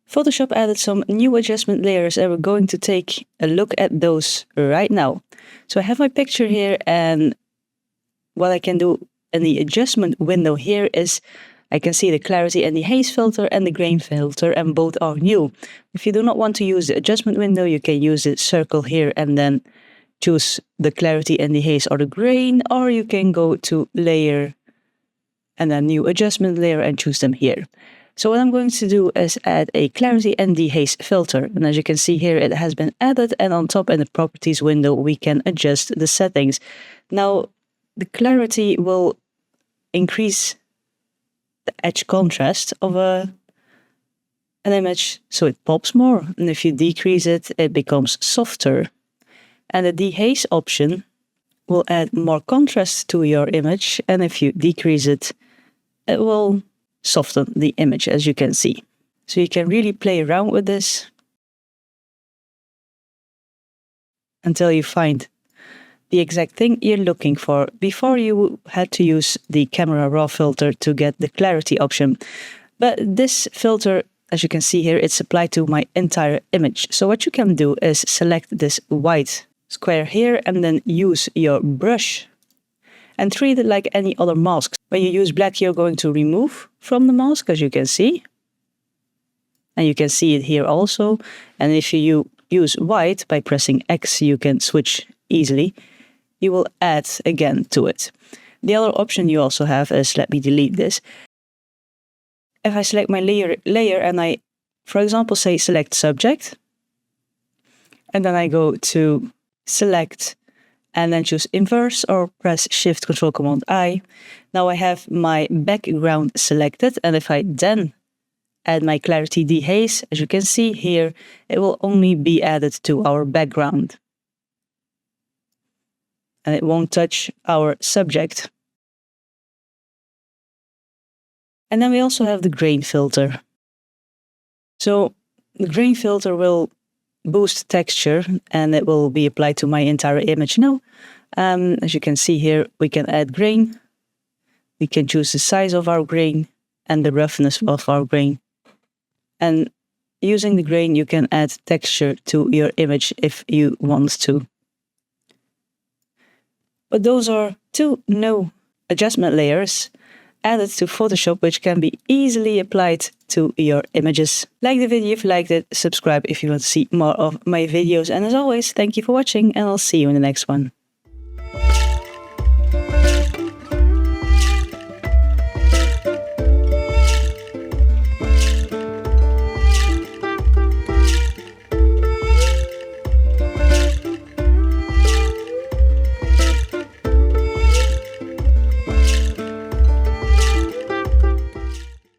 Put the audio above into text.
Photoshop added some new adjustment layers and we're going to take a look at those right now. So I have my picture here, and what I can do in the adjustment window here is I can see the clarity and dehaze filter and the grain filter, and both are new. If you do not want to use the adjustment window, you can use the circle here and then choose the clarity and dehaze or the grain, or you can go to layer and then new adjustment layer and choose them here. So what I'm going to do is add a clarity and dehaze filter. And as you can see here, it has been added, and on top in the properties window, we can adjust the settings. Now, the clarity will increase the edge contrast of an image, so it pops more. And if you decrease it, it becomes softer. And the dehaze option will add more contrast to your image, and if you decrease it, it will soften the image, as you can see. So you can really play around with this until you find the exact thing you're looking for. Before, you had to use the camera raw filter to get the clarity option, but this filter, as you can see here, it's applied to my entire image. So what you can do is select this white square here and then use your brush and treat it like any other mask. When you use black, you're going to remove from the mask, as you can see. And you can see it here also. And if you use white by pressing X, you can switch easily. You will add again to it. The other option you also have is, let me delete this. If I select my layer and I, for example, say select subject, and then I go to select and then choose inverse or press Shift Control Command I. Now I have my background selected, and if I then add my clarity dehaze, as you can see here, it will only be added to our background. And it won't touch our subject. And then we also have the grain filter. So the grain filter will boost texture and it will be applied to my entire image now. As you can see here, we can add grain. We can choose the size of our grain and the roughness of our grain. And using the grain, you can add texture to your image if you want to. But those are two new adjustment layers added to Photoshop, which can be easily applied to your images. Like the video if you liked it, subscribe if you want to see more of my videos, and as always, thank you for watching, and I'll see you in the next one.